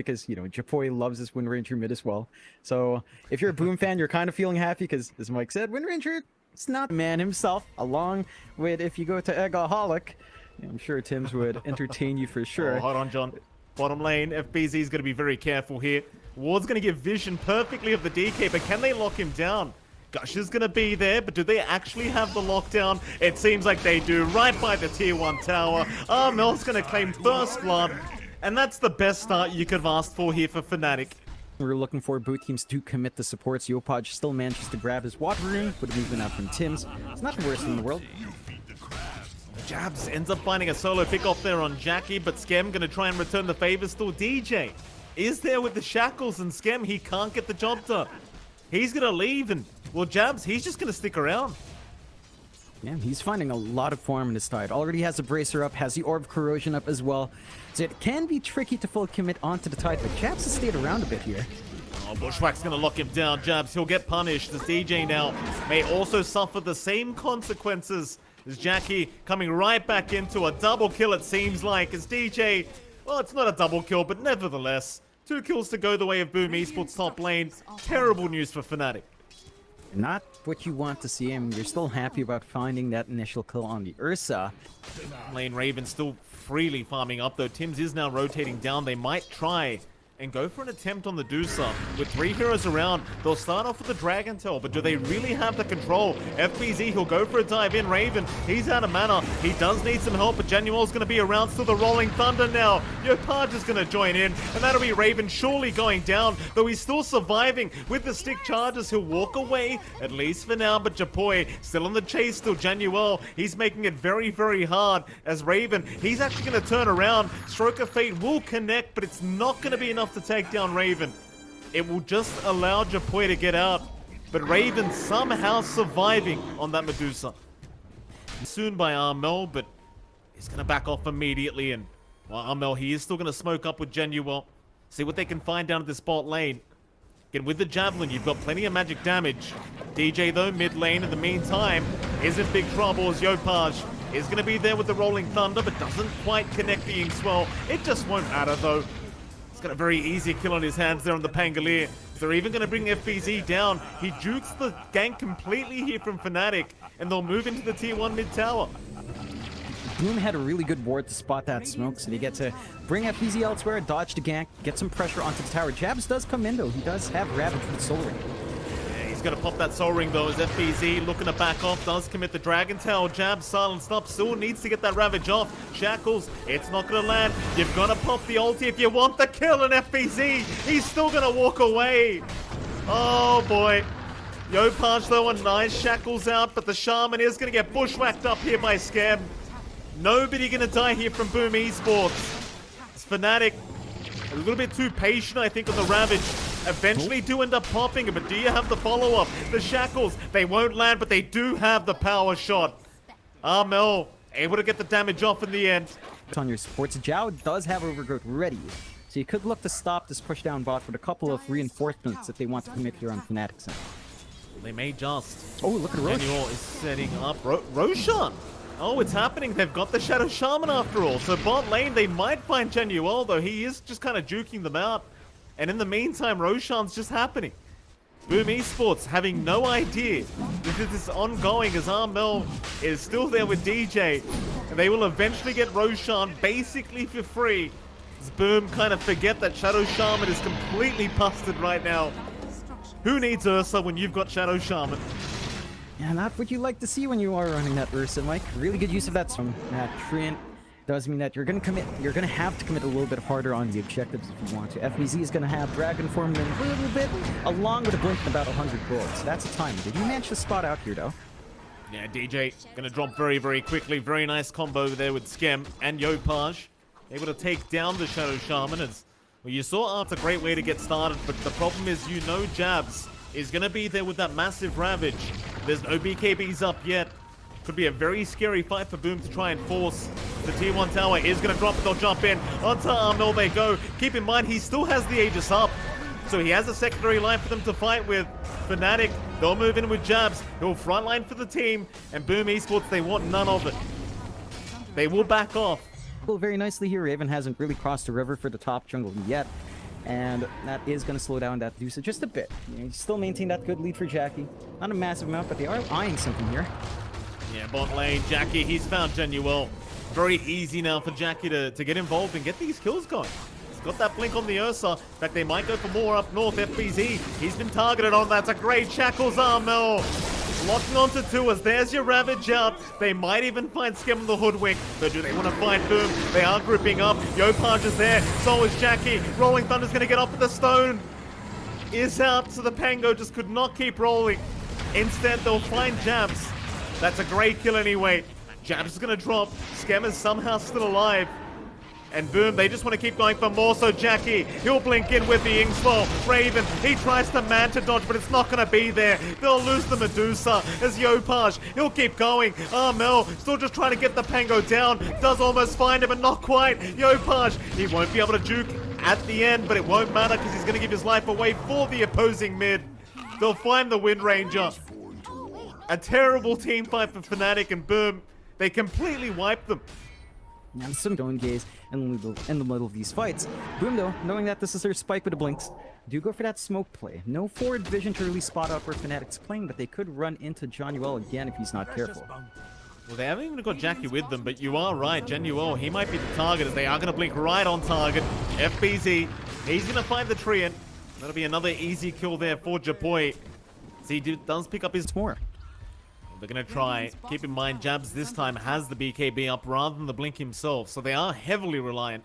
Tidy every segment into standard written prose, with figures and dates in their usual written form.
because, you know, Japoy loves this Wind Ranger mid as well. So if you're a Boom fan, you're kind of feeling happy because, as Mike said, Wind Ranger, it's not the man himself, along with if you go to Eggaholic, I'm sure Tims would entertain you for sure. Oh, hold on, John. Bottom lane, FBZ is going to be very careful here. Ward's going to give vision perfectly of the DK, but can they lock him down? Gush is going to be there, but do they actually have the lockdown? It seems like they do, right by the tier 1 tower. Mel's going to claim first blood, and that's the best start you could have asked for here for FNATIC. We're looking for both teams to commit the supports. Yopaj still manages to grab his water rune, with a movement out from Tims. It's not the worst in the world. Jabs ends up finding a solo pick off there on Jackie, but Skem going to try and return the favor. Still DJ is there with the shackles, and Skem, he can't get the job done. He's going to leave, and, well, Jabs, he's just going to stick around. Yeah, he's finding a lot of farm in his tide. Already has a bracer up, has the orb corrosion up as well. So it can be tricky to full commit onto the tide, but Jabs has stayed around a bit here. Oh, Bushwhack's going to lock him down. Jabs, he'll get punished. This DJ now may also suffer the same consequences as Jackie coming right back into a double kill, it seems like, as DJ, well, it's not a double kill, but nevertheless, 2 kills to go the way of Boom Esports top lane. Terrible news for FNATIC. Not what you want to see him. You're still happy about finding that initial kill on the Ursa. Lane Raven still freely farming up, though Tims is now rotating down. They might try and go for an attempt on the Dusa. With 3 heroes around, they'll start off with the Dragon Tail, but do they really have the control? FBZ, he'll go for a dive in. Raven, he's out of mana. He does need some help, but Genuel's going to be around. Still the Rolling Thunder now. Yopaj is going to join in, and that'll be Raven surely going down, though he's still surviving with the stick charges. He'll walk away, at least for now, but Japoy still on the chase. Still Genuel, he's making it very, very hard as Raven, he's actually going to turn around. Stroke of Fate will connect, but it's not going to be enough to take down Raven. It will just allow Japoy to get out, but Raven somehow surviving on that Medusa. Soon by Armel, but he's going to back off immediately, and well, Armel, he is still going to smoke up with Genuel. See what they can find down at this bot lane. Again, with the Javelin, you've got plenty of magic damage. DJ, though, mid lane in the meantime, is in big trouble as Yopaj is going to be there with the Rolling Thunder, but doesn't quite connect the Inkswell. It just won't matter, though. Got a very easy kill on his hands there on the Pangolier. They're even going to bring FBZ down. He jukes the gank completely here from FNATIC, and they'll move into the tier 1 mid tower. Boom had a really good ward to spot that smoke, so they get to bring FBZ elsewhere, dodge the gank, get some pressure onto the tower. Jabs does come in, though. He does have Ravage with Soul Ring. He's going to pop that Soul Ring, though, as FBZ looking to back off, does commit the Dragon Tail. Jab silenced up, still needs to get that Ravage off. Shackles, it's not going to land. You've got to pop the ulti if you want the kill, and FBZ, he's still going to walk away. Oh, boy. Yopaj, though, a nice Shackles out, but the Shaman is going to get bushwhacked up here by Skem. Nobody going to die here from Boom Esports. It's FNATIC. A little bit too patient, I think, on the Ravage. Eventually do end up popping it, but do you have the follow-up? The Shackles, they won't land, but they do have the power shot. Armel able to get the damage off in the end. On your supports, Zhao does have Overgrowth ready, so you could look to stop this push down bot with a couple of reinforcements if they want to commit here on FNATIC's end. They may just. Oh, look at Roche. Daniel is setting up Roshan. Oh, it's happening. They've got the Shadow Shaman after all. So bot lane, they might find Genuel, though he is just kind of juking them out. And in the meantime, Roshan's just happening. Boom Esports having no idea that this is ongoing as Armel is still there with DJ. And they will eventually get Roshan basically for free. As Boom kind of forget that Shadow Shaman is completely busted right now. Who needs Ursa when you've got Shadow Shaman? Yeah, not what you like to see when you are running that Ursa, Mike. Really good use of that from Trent. Does mean that you're going to have to commit a little bit harder on the objectives if you want to. FBZ is going to have Dragon Form in a little bit, along with a blink and about 100 gold. So that's a time. Did you manage to spot out here, though? Yeah, DJ going to drop very, very quickly. Very nice combo there with Skem and Yopaj. Able to take down the Shadow Shaman. As well, you saw Art's a great way to get started, but the problem is Jabs is going to be there with that massive Ravage. There's no BKBs up yet. Could be a very scary fight for Boom to try and force. The tier 1 tower is going to drop it. They'll jump in. Onto Armel they go. Keep in mind, he still has the Aegis up. So he has a secondary line for them to fight with. FNATIC, they'll move in with Jabs. He'll frontline for the team. And Boom Esports, they want none of it. They will back off. Well, very nicely here. Raven hasn't really crossed the river for the top jungle yet. and that is going to slow down that Dusa just a bit. You still maintain that good lead for Jackie. Not a massive amount, but they are eyeing something here. Yeah, bot lane, Jackie, he's found Genuel. Very easy now for Jackie to get involved and get these kills going. He's got that blink on the Ursa. In fact, they might go for more up north. FBZ, he's been targeted on. That's a great Shackles Armel. Locking onto two as there's your Ravage out. They might even find Skim on the Hoodwink. But do they want to find Boom? They are grouping up. Yopaj is there. So is Jackie. Rolling Thunder's going to get up with the stone. Is out, so the Pango just could not keep rolling. Instead, they'll find Jabs. That's a great kill anyway. Jabs is going to drop. Skem is somehow still alive. And Boom, they just want to keep going for more. So Jackie, he'll blink in with the Ingswell. Raven, he tries to Manta dodge, but it's not going to be there. They'll lose the Medusa as Yopaj. He'll keep going. Armel still just trying to get the Pango down. Does almost find him, but not quite. Yopaj, he won't be able to juke at the end, but it won't matter because he's going to give his life away for the opposing mid. They'll find the Wind Ranger. A terrible team fight for FNATIC, and Boom, they completely wiped them. Now some going gaze in the middle of these fights. Boom though, knowing that this is their spike with the blinks, do go for that smoke play. No forward vision to really spot out where FNATIC's playing, but they could run into Genuel again if he's not careful. Well, they haven't even got Jackie with them, but you are right. Genuel, he might be the target as they are going to blink right on target. FBZ, he's going to find the Treant. That'll be another easy kill there for Japoi. He does pick up his more. They're going to try. Keep in mind, Jabs this time has the BKB up rather than the Blink himself. So they are heavily reliant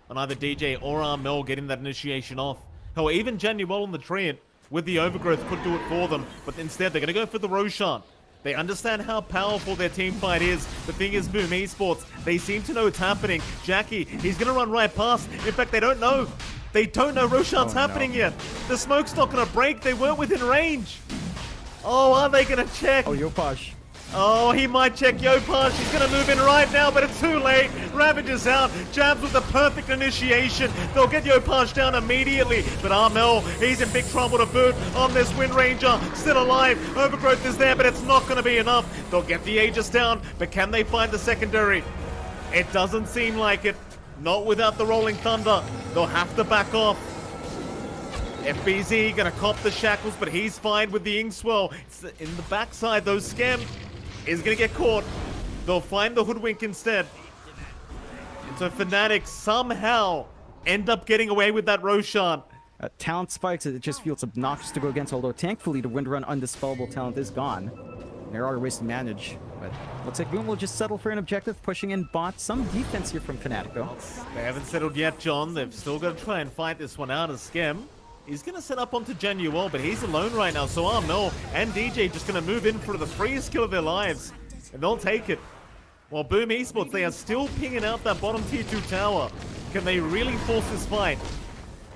on either DJ or Armel getting that initiation off. Hell, even Genuel on the Treant with the Overgrowth could do it for them. But instead, they're going to go for the Roshan. They understand how powerful their team fight is. The thing is, Boom Esports, they seem to know it's happening. Jackie, he's going to run right past. In fact, they don't know. They don't know Roshan's happening yet. The smoke's not going to break. They weren't within range. Oh, are they going to check? Oh, Yopaj. Oh, he might check Yopaj. He's going to move in right now, but it's too late. Ravage is out. Jabs with the perfect initiation. They'll get Yopaj down immediately. But Armel, he's in big trouble to boot on this Wind Ranger. Still alive. Overgrowth is there, but it's not going to be enough. They'll get the Aegis down, but can they find the secondary? It doesn't seem like it. Not without the Rolling Thunder. They'll have to back off. FBZ gonna cop the shackles, but he's fine with the Ingswell. It's in the backside, though. Skem is gonna get caught. They'll find the Hoodwink instead. And so FNATIC somehow end up getting away with that Roshan. Talent spikes, it just feels obnoxious to go against, although thankfully the Wind Run Undispellable talent is gone. There are ways to manage, but looks like Boom will just settle for an objective, pushing in bot. Some defense here from FNATIC, though. They haven't settled yet, John. They've still got to try and fight this one out as Skem. He's going to set up onto Genuel, but he's alone right now, so Armel and DJ just going to move in for the freest kill of their lives, and they'll take it. While Boom Esports, they are still pinging out that bottom tier 2 tower. Can they really force this fight?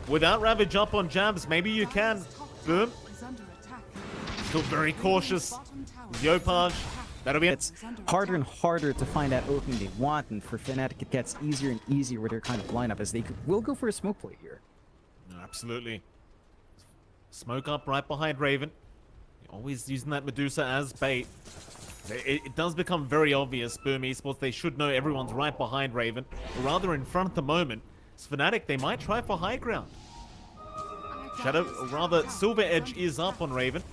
Without Ravage up on Jabs, maybe you can. Boom. Still very cautious. Yopaj. That'll be it. It's harder and harder to find that opening they want, and for FNATIC it gets easier and easier with their kind of lineup, as they will go for a smoke play here. Absolutely. Smoke up right behind Raven. Always using that Medusa as bait. It does become very obvious, Boom Esports. They should know everyone's right behind Raven, or rather in front at the moment. As FNATIC, they might try for high ground. Shadow, or rather, Silver Edge is up on Raven.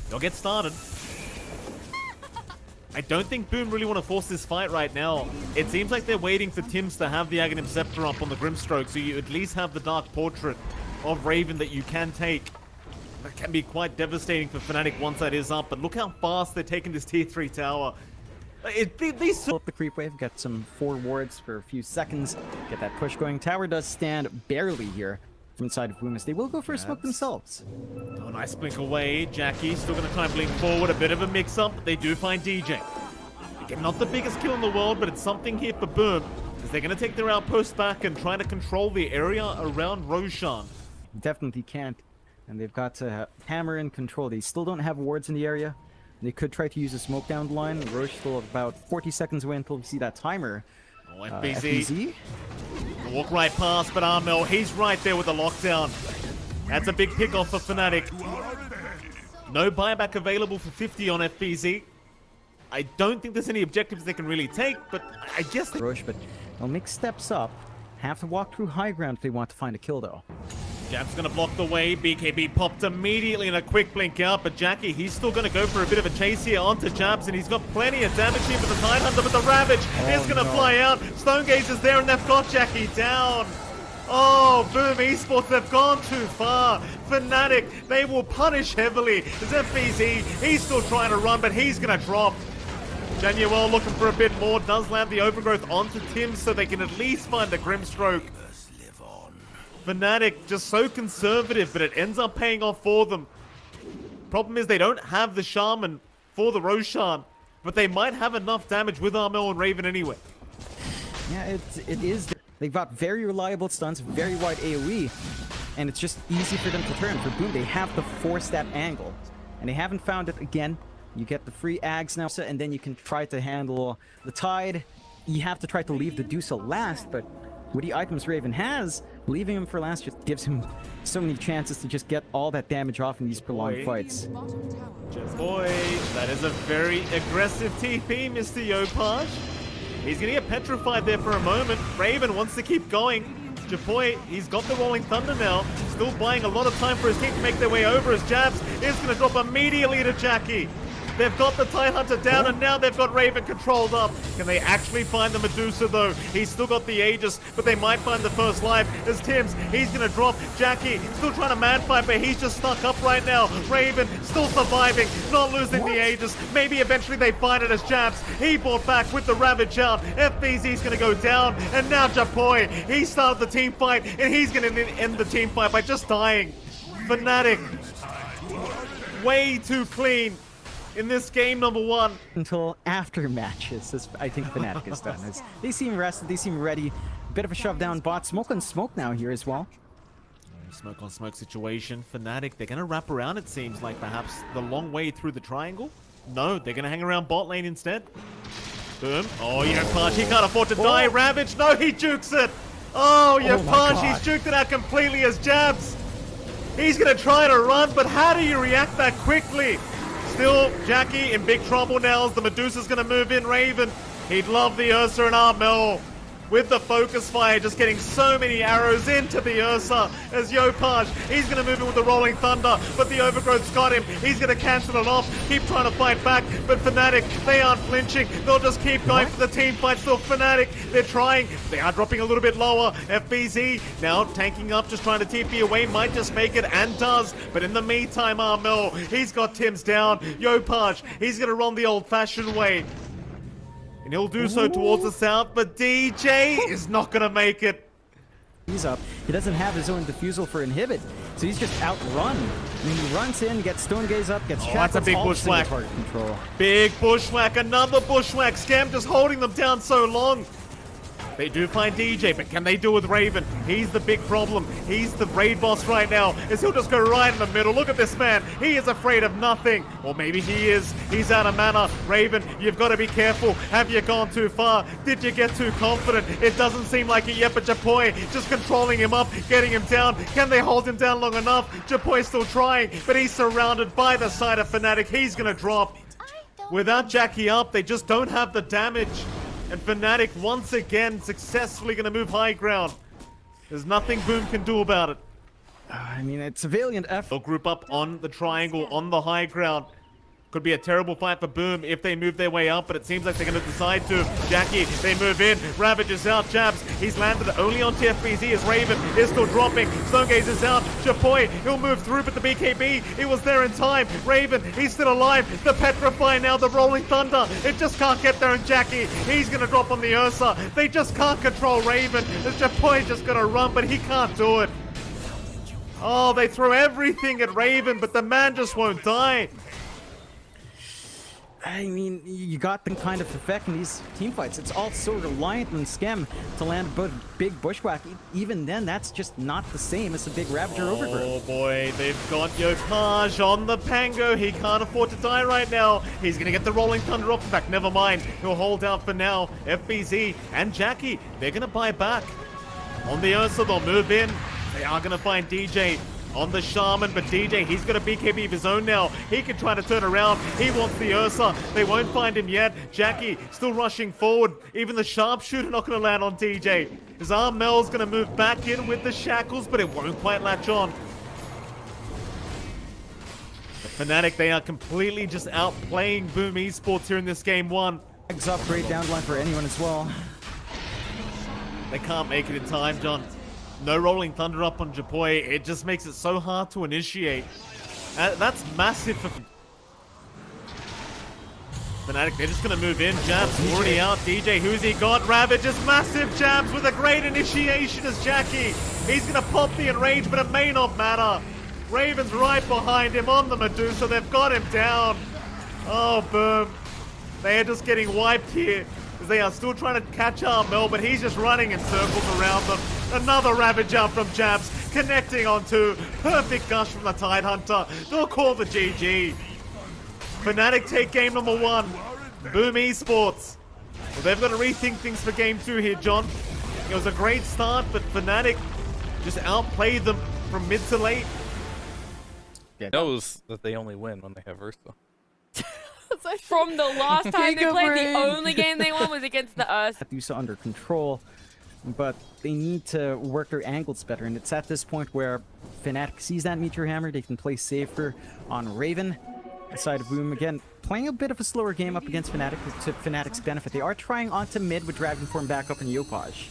They'll get started. I don't think Boom really want to force this fight right now. It seems like they're waiting for Tims to have the Aghanim Scepter up on the Grimstroke, so you at least have the Dark Portrait of Raven that you can take. That can be quite devastating for FNATIC once that is up, but look how fast they're taking this tier 3 tower. These Pull up the creep wave, got some 4 wards for a few seconds, get that push going. Tower does stand barely here from inside of Boom, as they will go for a smoke themselves. Oh, nice blink away. Jackie still going to try and blink forward. A bit of a mix-up, but they do find DJ. Again, not the biggest kill in the world, but it's something here for Boom, as they're going to take their outpost back and try to control the area around Roshan. Definitely can't, and they've got Hammer in control. They still don't have wards in the area. They could try to use a smoke down the line. Roche still about 40 seconds away until we see that timer. Oh, FBZ. Walk right past, but Armel, he's right there with the lockdown. That's a big pick off for FNATIC. No buyback available for 50 on FBZ. I don't think there's any objectives they can really take, but I guess they... Roche, but they'll make steps up. have to walk through high ground if they want to find a kill, though. Jab's gonna block the way. BKB popped immediately in a quick blink out, but Jackie, he's still gonna go for a bit of a chase here onto Jabs, and he's got plenty of damage here for the Tidehunter, but the Ravage is gonna fly out. Stonegaze is there, and they've got Jackie down. Oh, Boom Esports, they've gone too far. FNATIC, they will punish heavily. There's FBZ, he's still trying to run, but he's gonna drop. Januel looking for a bit more, does land the overgrowth onto Tim so they can at least find a Grimstroke. FNATIC just so conservative, but it ends up paying off for them. Problem is they don't have the Shaman for the Roshan, but they might have enough damage with Armel and Raven anyway. Yeah, it is. They've got very reliable stuns, very wide AoE, and it's just easy for them to turn. For Boom, they have to force that angle, and they haven't found it again. You get the free Ags now, and then you can try to handle the Tide. You have to try to leave the Dusa last, but with the items Raven has, leaving him for last just gives him so many chances to just get all that damage off in these prolonged fights. Boy, that is a very aggressive TP, Mr. Yopaj. He's gonna get petrified there for a moment. Raven wants to keep going. Japoy, he's got the Rolling Thunder now. Still buying a lot of time for his team to make their way over as Jabs is gonna drop immediately to Jackie. They've got the Tidehunter down, and now they've got Raven controlled up. Can they actually find the Medusa, though? He's still got the Aegis, but they might find the first life. As Tims, he's going to drop. Jackie still trying to man fight, but he's just stuck up right now. Raven still surviving, not losing the Aegis. Maybe eventually they find it as Jabs. He bought back with the Ravage out. FBZ's going to go down, and now Japoy, he started the team fight, and he's going to end the team fight by just dying. FNATIC, way too clean in this game number one. Until after matches, as I think FNATIC is done. As they seem rested, they seem ready. Bit of a shove down bot. Smoke on smoke now here as well. Smoke on smoke situation. FNATIC, they're going to wrap around, it seems like, perhaps the long way through the triangle. No, they're going to hang around bot lane instead. Boom. Oh, Yopaj, he can't afford to die. Ravage, no, he jukes it. Oh, Yopaj, he's juked it out completely as Jabs. He's going to try to run, but how do you react that quickly? Still, Jackie in big trouble now as the Medusa's going to move in. Raven, he'd love the Ursa and Armel. With the focus fire, just getting so many arrows into the Ursa as Yopaj, he's going to move in with the Rolling Thunder, but the Overgrowth's got him. He's going to cancel it off, keep trying to fight back, but FNATIC, they aren't flinching. They'll just keep going for the team fight. Still FNATIC, they're trying. They are dropping a little bit lower. FBZ now tanking up, just trying to TP away, might just make it, and does. But in the meantime, Armel, he's got Tim's down. Yopaj, he's going to run the old-fashioned way. And he'll do so towards the south, but DJ is not going to make it. He's up. He doesn't have his own defusal for inhibit, so he's just outrun. I mean, he runs in, gets stone gaze up, gets shot. That's a big bushwhack. Big bushwhack, another bushwhack. Scam just holding them down so long. They do find DJ, but can they do with Raven? He's the big problem. He's the raid boss right now, as he'll just go right in the middle. Look at this man. He is afraid of nothing. Or maybe he is. He's out of mana. Raven, you've got to be careful. Have you gone too far? Did you get too confident? It doesn't seem like it yet, but Japoy just controlling him up, getting him down. Can they hold him down long enough? Japoy's still trying, but he's surrounded by the side of FNATIC. He's going to drop. Without Jackie up, they just don't have the damage. And FNATIC once again successfully going to move high ground. There's nothing Boom can do about it. I mean, it's a valiant effort. They'll group up on the triangle, on the high ground. Could be a terrible fight for Boom if they move their way up, but it seems like they're going to decide to. Jackie, they move in. Ravage is out. Jabs, he's landed only on TFBZ as Raven is still dropping. Stonegaze is out. Chapoy, he'll move through, but the BKB, it was there in time. Raven, he's still alive. The Petrify now, the Rolling Thunder. It just can't get there, and Jackie, he's going to drop on the Ursa. They just can't control Raven. The Chapoy just going to run, but he can't do it. Oh, they throw everything at Raven, but the man just won't die. I mean, you got the kind of effect in these team fights. It's all so reliant on Schem to land a big bushwhack. Even then, that's just not the same as a big Ravager overgrowth. Oh boy, they've got Yopaj on the Pango. He can't afford to die right now. He's going to get the Rolling Thunder off. In fact, never mind. He'll hold out for now. FBZ and Jackie, they're going to buy back. On the Ursa, they'll move in. They are going to find DJ. on the Shaman, but DJ, he's got a BKB of his own now. He can try to turn around. He wants the Ursa. They won't find him yet. Jackie still rushing forward. Even the sharpshooter not going to land on DJ. His Armel's going to move back in with the shackles, but it won't quite latch on. The FNATIC, they are completely just outplaying Boom Esports here in this game one. Great down line for anyone as well. They can't make it in time, John. No Rolling Thunder up on Japoi. It just makes it so hard to initiate. That's massive for FNATIC. They're just going to move in. Jabs already out. DJ, who's he got? Ravage, just massive Jabs with a great initiation as Jackie. He's going to pop the enrage, but it may not matter. Raven's right behind him on the Medusa. They've got him down. Oh, boom. They are just getting wiped here. They are still trying to catch Armel, but he's just running in circles around them. Another Ravage out from Jabs, connecting onto perfect gush from the Tidehunter. They'll call the GG. FNATIC take game number one. Boom Esports. Well, they've got to rethink things for game two here, John. It was a great start, but FNATIC just outplayed them from mid to late. It knows that they only win when they have Ursa. From the last time they played, the only game they won was against the Ursa. Medusa under control, but they need to work their angles better, and it's at this point where FNATIC sees that Meteor Hammer. They can play safer on Raven. Side of Boom, again, playing a bit of a slower game up against FNATIC to FNATIC's benefit. They are trying onto mid with Dragonform back up in Yopaj.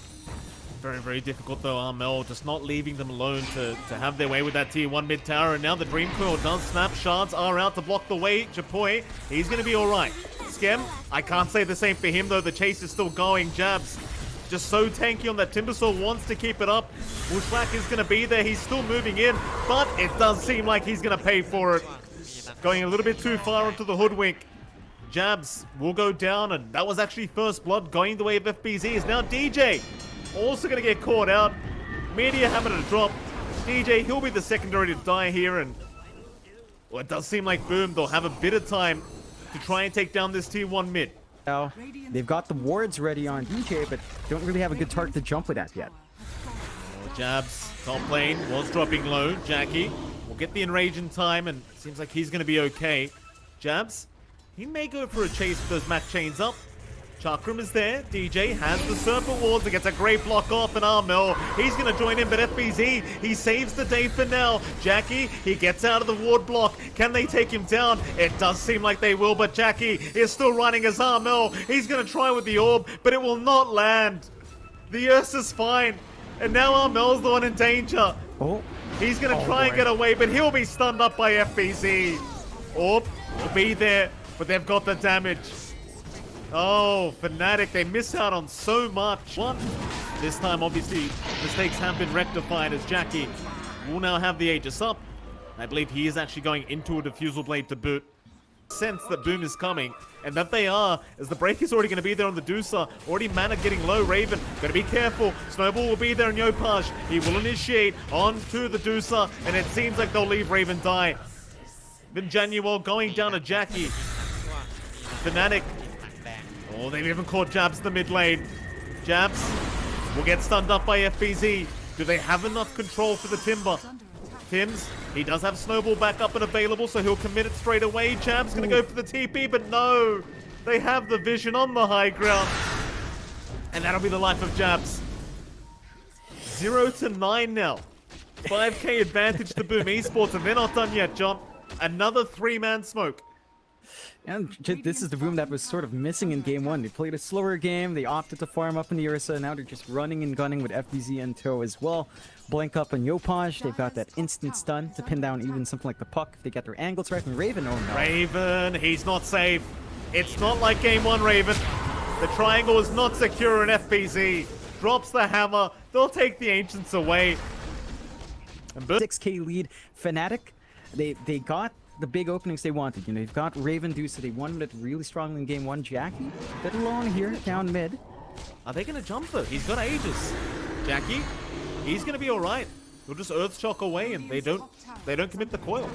Very, very difficult though, Armel, just not leaving them alone to have their way with that tier 1 mid tower. And now the Dream Coil does snap. Shards are out to block the way. Japoi, he's going to be alright. Skem, I can't say the same for him though. The chase is still going. Jabs, just so tanky on that Timbersaw, wants to keep it up. Bushwhack is going to be there. He's still moving in, but it does seem like he's going to pay for it. Going a little bit too far onto the hoodwink. Jabs will go down, and that was actually first blood going the way of FBZ. Is now DJ. Also going to get caught out. Meteor Hammer to drop. DJ, he'll be the secondary to die here, and well, it does seem like Boom, they'll have a bit of time to try and take down this tier 1 mid. Now, they've got the wards ready on DJ, but don't really have a good target to jump with that yet. Jabs, top lane, was dropping low. Jackie will get the enrage in time, and it seems like he's going to be okay. Jabs, he may go for a chase with those Mac chains up. Chakram is there. DJ has the Serpent Wards. It gets a great block off, and Armel, he's going to join in, but FBZ, he saves the day for now. Jackie, he gets out of the ward block. Can they take him down? It does seem like they will, but Jackie is still running as Armel. He's going to try with the orb, but it will not land. The Ursa's fine, and now Armel's the one in danger. Oh. He's going to try and get away, but he'll be stunned up by FBZ. Orb will be there, but they've got the damage. Oh, FNATIC, they miss out on so much. This time, obviously, mistakes have been rectified as Jackie will now have the Aegis up. I believe he is actually going into a Diffusal Blade to boot. Sense that Boom is coming, and that they are, as the break is already going to be there on the Dusa. Already mana getting low. Raven, got to be careful. Snowball will be there in Yopaj. He will initiate onto the Dusa, and it seems like they'll leave Raven die. Vinjanuel going down to Jackie. FNATIC. Oh, they've even caught Jabs in the mid lane. Jabs will get stunned up by FBZ. Do they have enough control for the Timber? Tims, he does have Snowball back up and available, so he'll commit it straight away. Jabs going to go for the TP, but no. They have the vision on the high ground. And that'll be the life of Jabs. 0-9 now. 5k advantage to Boom Esports, and they're not done yet, John. Another 3-man smoke. And this is the Boom that was sort of missing in game one. They played a slower game. They opted to farm up in the Ursa. Now they're just running and gunning with FBZ in tow as well. Blank up on Yopaj. They've got that instant stun to pin down even something like the Puck if they get their angles right. And Raven, oh no. Raven, he's not safe. It's not like game one, Raven. The triangle is not secure in FBZ. Drops the hammer. They'll take the Ancients away. And 6k lead. FNATIC, they got the big openings they wanted. You know, you've got Raven Dusa. They won it really strongly in game one. Jackie, a bit alone here, down mid. Are they going to jump though? He's got Aegis. Jackie, he's going to be all right. He'll just Earth Shock away, and they don't commit the coil.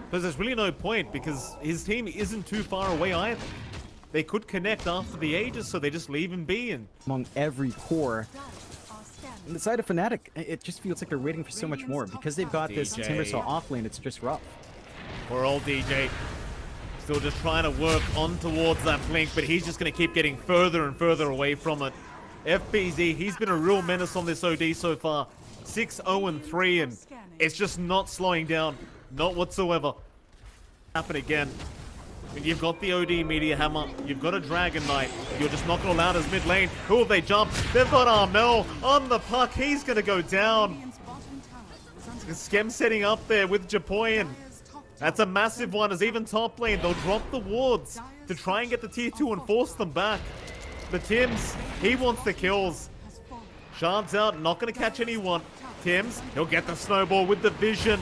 Because there's really no point, because his team isn't too far away either. They could connect after the Aegis, so they just leave him be. And among every core, On the side of FNATIC, it just feels like they're waiting for so much more. Because they've got this DJ. Timbersaw off lane, it's just rough. Poor old DJ. Still just trying to work on towards that blink, but he's just going to keep getting further and further away from it. FBZ, he's been a real menace on this OD so far. 6-0-3, and it's just not slowing down. Not whatsoever. Happen again. When you've got the OD Meteor Hammer, you've got a Dragon Knight, you're just not going to allow his mid lane. Who have they jumped? They've got Armel on the puck. He's going to go down. Skem setting up there with Japoyan. That's a massive one, as even top lane, they'll drop the wards to try and get the tier 2 and force them back. But Tims, he wants the kills. Shards out, not going to catch anyone. Tims, he'll get the snowball with the vision.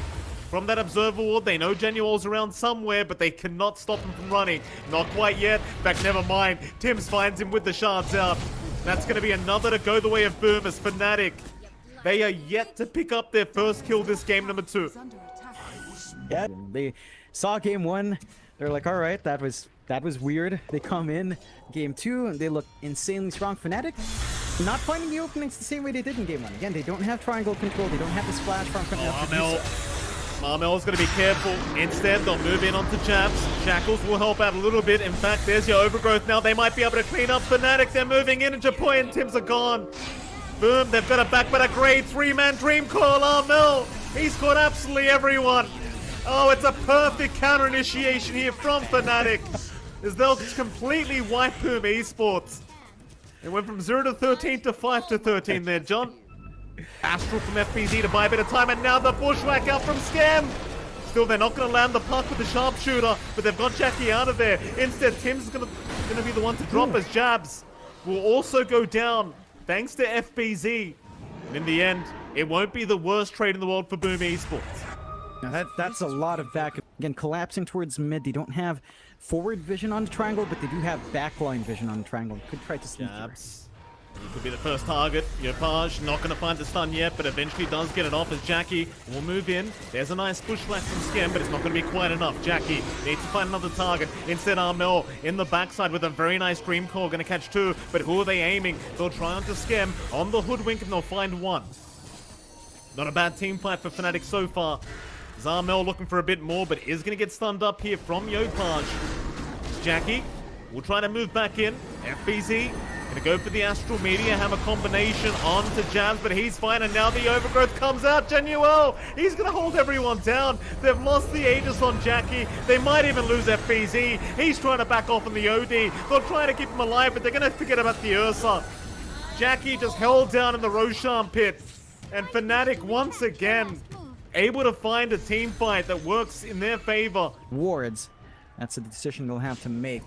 From that observer ward, they know Genuel's around somewhere, but they cannot stop him from running. Not quite yet. In fact, never mind. Tims finds him with the shards out. That's going to be another to go the way of Boom as FNATIC. They are yet to pick up their first kill this game, number 2. Yeah, they saw game 1. They're like, all right, that was weird. They come in game 2 and they look insanely strong. FNATIC not finding the openings the same way they did in game 1. Again, they don't have triangle control. They don't have the splash farm coming out. Marmel's going to be careful. Instead, they'll move in onto Jabs. Shackles will help out a little bit. In fact, there's your overgrowth now. They might be able to clean up FNATIC. They're moving in, and Japoy and Tims are gone. Boom, they've got a back, but a grade 3-man dream call. Armel, he's caught absolutely everyone. Oh, it's a perfect counter initiation here from FNATIC, as they'll completely wipe Boom Esports. It went from 0 to 13 to 5 to 13 there, John. Astral from FBZ to buy a bit of time, and now the bushwhack out from Scam. Still, they're not going to land the puck with the sharpshooter, but they've got Jackie out of there. Instead, Tim's is going to be the one to drop as Jabs will also go down, thanks to FBZ. And in the end, it won't be the worst trade in the world for Boom Esports. Now that's a lot of back. Again, collapsing towards mid. They don't have forward vision on the triangle, but they do have backline vision on the triangle. Could try to sneak through. He could be the first target. Yopaj not going to find the stun yet, but eventually does get it off as Jackie will move in. There's a nice pushback from Skem, but it's not going to be quite enough. Jackie needs to find another target. Instead, Armel in the backside with a very nice Dream Core, going to catch 2. But who are they aiming? They'll try onto Skem on the Hoodwink, and they'll find 1. Not a bad team fight for FNATIC so far. Zarmel looking for a bit more, but is going to get stunned up here from Yopaj. Jackie will try to move back in. FBZ going to go for the Astral Meteor Hammer combination onto Jabs, but he's fine, and now the overgrowth comes out. Genuel, he's going to hold everyone down. They've lost the Aegis on Jackie. They might even lose FBZ. He's trying to back off on the OD. They're trying to keep him alive, but they're going to forget about the Ursa. Jackie just held down in the Roshan pit, and FNATIC once again able to find a team fight that works in their favor. Wards, that's a decision they'll have to make.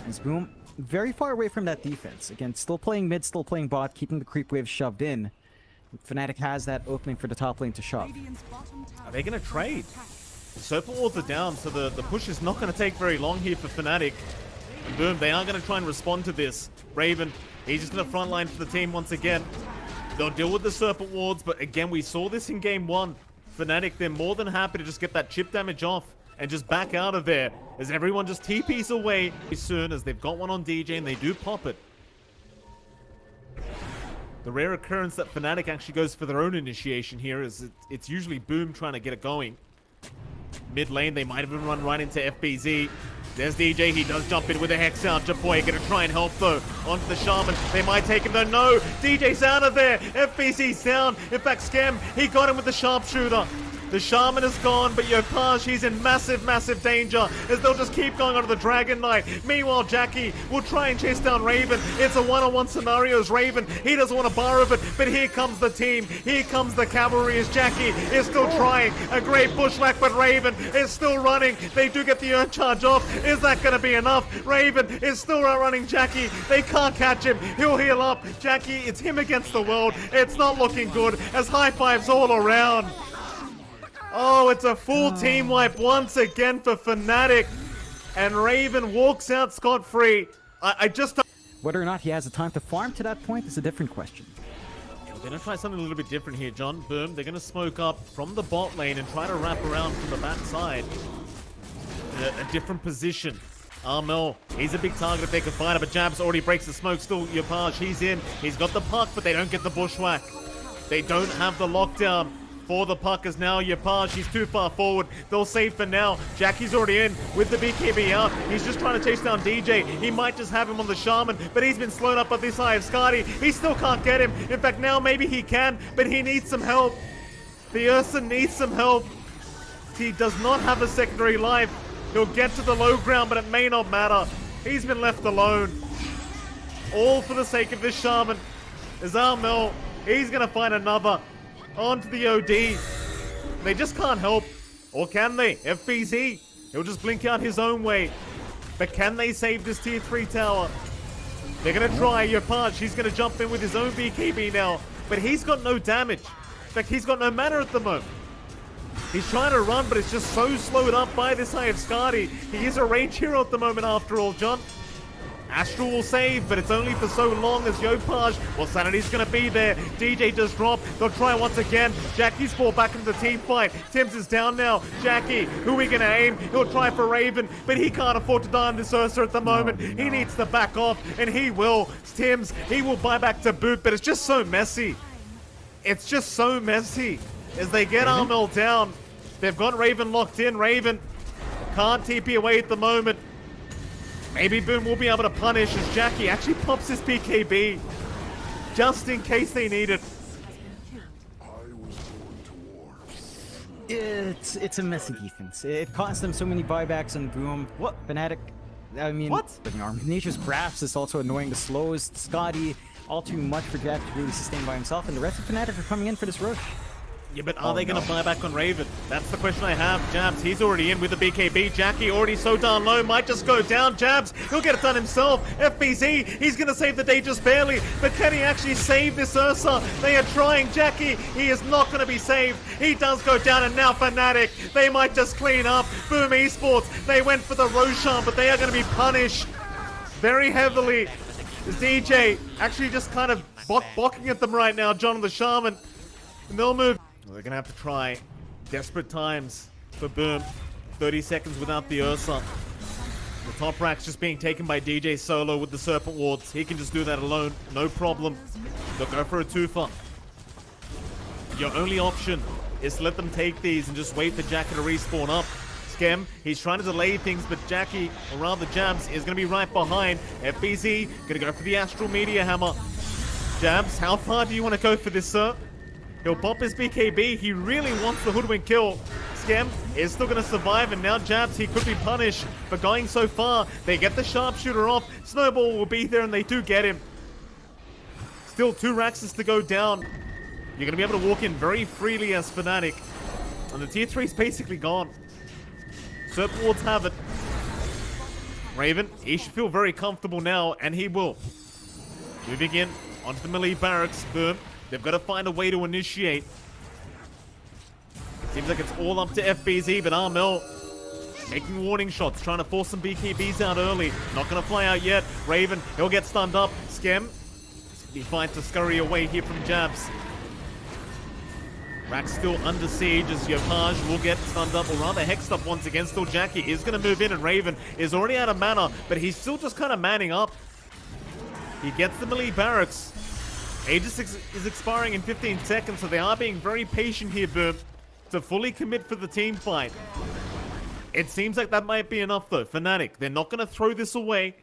As Boom very far away from that defense. Again, still playing mid, still playing bot, keeping the creep wave shoved in. FNATIC has that opening for the top lane to shove. Are they going to trade? The Serpent Wards are down, so the push is not going to take very long here for FNATIC. And Boom, they are going to try and respond to this. Raven, he's just going to frontline for the team once again. They'll deal with the Serpent Wards, but again, we saw this in game 1. FNATIC, they're more than happy to just get that chip damage off and just back out of there, as everyone just TPs away as soon as they've got one on DJ, and they do pop it. The rare occurrence that FNATIC actually goes for their own initiation here is it's usually Boom trying to get it going. Mid lane, they might even run right into FBZ. There's DJ, he does jump in with a Hex out. Japoy gonna try and help though. Onto the Shaman, they might take him though. No, DJ's out of there. FBZ's down. In fact, Skem, he got him with the Sharpshooter. The Shaman is gone, but Yopaj, he's in massive, massive danger as they'll just keep going onto the Dragon Knight. Meanwhile, Jackie will try and chase down Raven. It's a one-on-one scenario as Raven, he doesn't want to borrow it, but here comes the team. Here comes the cavalry as Jackie is still trying. A great bushwhack, but Raven is still running. They do get the Earth Charge off. Is that going to be enough? Raven is still outrunning Jackie. They can't catch him. He'll heal up. Jackie, it's him against the world. It's not looking good as high fives all around. Oh, it's a full team wipe once again for FNATIC. And Raven walks out scot-free. I just don't... Whether or not he has the time to farm to that point is a different question. They're going to try something a little bit different here, John. Boom, they're going to smoke up from the bot lane and try to wrap around from the backside. A different position. Armel, he's a big target if they can find it, but Jabs already breaks the smoke. Still, Yopaj, he's in. He's got the puck, but they don't get the bushwhack. They don't have the lockdown for the puck as now Yapage, he's too far forward. They'll save for now. Jackie's already in with the BKB out. He's just trying to chase down DJ. He might just have him on the Shaman, but he's been slowed up by this eye of Skadi. He still can't get him. In fact, now maybe he can, but he needs some help. The Ursa needs some help. He does not have a secondary life. He'll get to the low ground, but it may not matter. He's been left alone. All for the sake of this Shaman. Is Armel. He's going to find another. Onto the OD. They just can't help. Or can they? FBZ. He'll just blink out his own way. But can they save this tier 3 tower? They're going to try. Yapage, he's going to jump in with his own BKB now. But he's got no damage. In fact, he's got no mana at the moment. He's trying to run, but it's just so slowed up by this Eye of Skadi. He is a range hero at the moment after all, John. Astral will save, but it's only for so long as Yopaj. Well, Sanity's going to be there. DJ does drop. They'll try once again. Jackie's fall back into the team fight. Tims is down now. Jackie, who are we going to aim? He'll try for Raven, but he can't afford to die on this Ursa at the moment. No. He needs to back off, and he will. Tims, he will buy back to boot, but it's just so messy. It's just so messy. As they get Armel down, they've got Raven locked in. Raven can't TP away at the moment. Maybe Boom will be able to punish as Jackie actually pops his PKB just in case they need it. It's a messy defense. It cost them so many buybacks on Boom. What? FNATIC. I mean, what? Nature's Grasp is also annoying. The slows, Skadi, all too much for Jack to really sustain by himself, and the rest of FNATIC are coming in for this rush. Yeah, but are they going to buy back on Raven? That's the question I have. Jabs, he's already in with the BKB. Jackie already so darn low, might just go down. Jabs, he'll get it done himself. FBZ, he's going to save the day just barely. But can he actually save this Ursa? They are trying. Jackie, he is not going to be saved. He does go down, and now FNATIC, they might just clean up. Boom Esports, they went for the Roshan, but they are going to be punished very heavily. This DJ actually just kind of blocking at them right now, John the Shaman. And they'll move. Well, they're going to have to try. Desperate times for Boom. 30 seconds without the Ursa. The top rack's just being taken by DJ solo with the Serpent Wards. He can just do that alone. No problem. They'll go for a twofer. Your only option is to let them take these and just wait for Jackie to respawn up. Skem, he's trying to delay things, but Jackie, or rather Jabs, is going to be right behind. FBZ, going to go for the Astral Meteor Hammer. Jabs, how far do you want to go for this, sir? He'll pop his BKB. He really wants the Hoodwink kill. Skem is still going to survive, and now Jabs, he could be punished for going so far. They get the Sharpshooter off. Snowball will be there, and they do get him. Still 2 Raxes to go down. You're going to be able to walk in very freely as FNATIC. And the tier 3 is basically gone. Serpent Wards have it. Raven, he should feel very comfortable now, and he will. Moving in onto the melee barracks. Boom. They've got to find a way to initiate. Seems like it's all up to FBZ, but Armel making warning shots, trying to force some BKBs out early. Not going to fly out yet. Raven, he'll get stunned up. Skem, be fine to scurry away here from Jabs. Rack's still under siege as Yopaj will get stunned up, or rather hexed up once again. Still Jackie is going to move in, and Raven is already out of mana, but he's still just kind of manning up. He gets the melee barracks. Aegis is expiring in 15 seconds, so they are being very patient here, Boom, to fully commit for the team fight. It seems like that might be enough, though. FNATIC, they're not going to throw this away.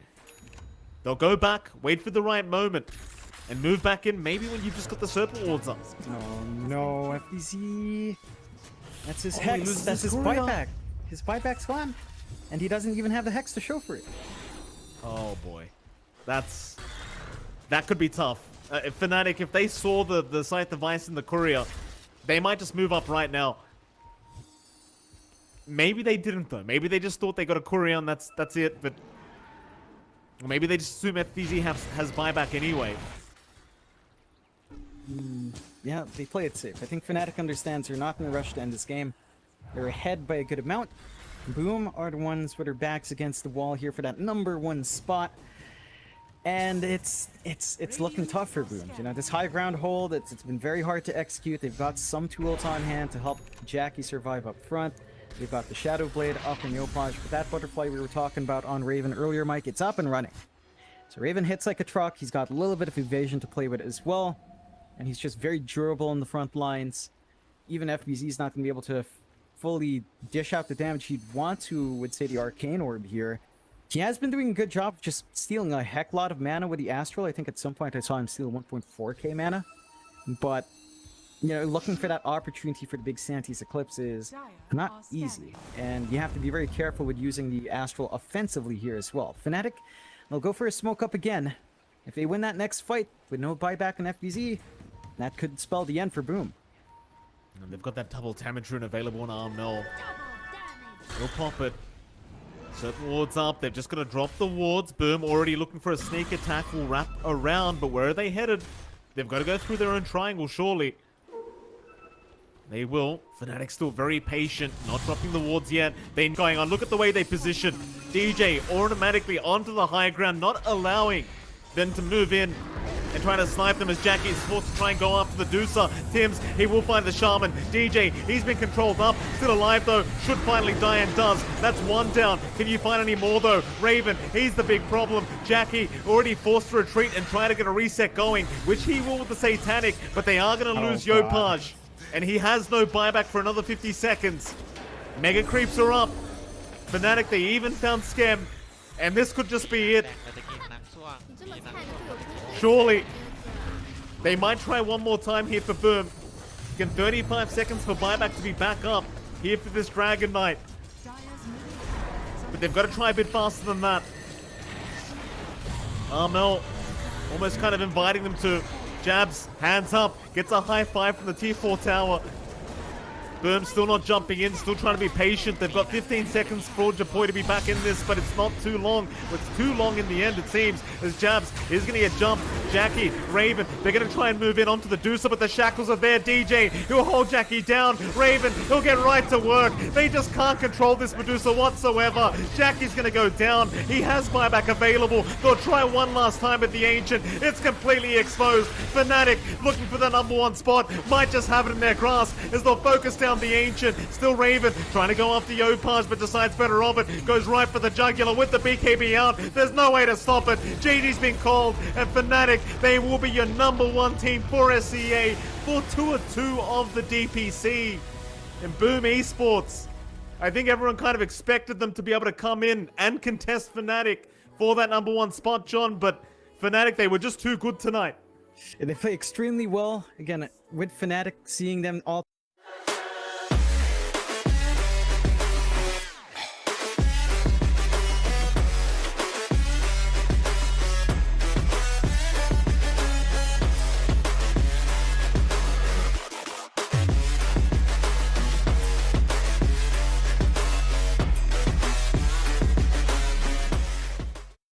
They'll go back, wait for the right moment, and move back in, maybe when you've just got the Serpent Wards up. No, FBZ. That's his hex. That's his buyback. His buyback's gone. And he doesn't even have the hex to show for it. Oh, boy. That could be tough. If FNATIC, if they saw the Scythe device in the courier, they might just move up right now. Maybe they didn't, though. Maybe they just thought they got a courier and that's it, but... Or maybe they just assume FBZ has buyback anyway. Yeah, they play it safe. I think FNATIC understands they're not in a rush to end this game. They're ahead by a good amount. Boom are the ones with their backs against the wall here for that #1 spot. And it's looking tough for Boom. You know, this high ground hold, it's been very hard to execute. They've got some tools on hand to help Jackie survive up front. They've got the Shadow Blade up in Yopaj, but that butterfly we were talking about on Raven earlier, Mike, it's up and running. So Raven hits like a truck. He's got a little bit of evasion to play with as well. and he's just very durable in the front lines. Even FBZ's not going to be able to fully dish out the damage he'd want to with, say, the Arcane Orb here. He has been doing a good job of just stealing a heck lot of mana with the Astral. I think at some point I saw him steal 1.4k mana. But, you know, looking for that opportunity for the big Santis Eclipse is not easy. And you have to be very careful with using the Astral offensively here as well. FNATIC, they'll go for a smoke up again. If they win that next fight with no buyback in FBZ, that could spell the end for Boom. And they've got that double damage rune available on Armel. They'll pop it. Certain wards up. They're just going to drop the wards. Boom already looking for a sneak attack. Will wrap around. But where are they headed? They've got to go through their own triangle, surely. They will. FNATIC still very patient. Not dropping the wards yet. They're going on. Look at the way they position. DJ automatically onto the high ground. Not allowing them to move in and trying to snipe them as Jackie is forced to try and go after the Deucer. Tims, he will find the Shaman. DJ, he's been controlled up. Still alive though. Should finally die and does. That's one down. Can you find any more though? Raven, he's the big problem. Jackie already forced to retreat and try to get a reset going, which he will with the Satanic, but they are going to lose Yopaj. And he has no buyback for another 50 seconds. Mega creeps are up. FNATIC, they even found Scam. And this could just be it. Surely. They might try one more time here for Boom. Again, 35 seconds for buyback to be back up here for this Dragon Knight. But they've got to try a bit faster than that. Armel almost kind of inviting them to. Jabs, hands up, gets a high five from the tier 4 tower. Boom still not jumping in, still trying to be patient. They've got 15 seconds for Japoi to be back in this, but it's not too long. It's too long in the end, it seems, as Jabs is going to get jumped. Jackie, Raven, they're going to try and move in onto the Deucer, but the shackles are there. DJ, he'll hold Jackie down. Raven, he'll get right to work. They just can't control this Medusa whatsoever. Jackie's going to go down. He has buyback available. They'll try one last time at the Ancient. It's completely exposed. FNATIC looking for the #1 spot. Might just have it in their grasp as they'll focus down the Ancient. Still Raven trying to go after Yopaj, but decides better of it. Goes right for the jugular with the BKB out. There's no way to stop it. GG's been called, and FNATIC, they will be your #1 team for SEA for Tour 2 of the DPC. And Boom Esports, I think everyone kind of expected them to be able to come in and contest FNATIC for that #1 spot, John, but FNATIC, they were just too good tonight. They play extremely well. Again, with FNATIC, seeing them all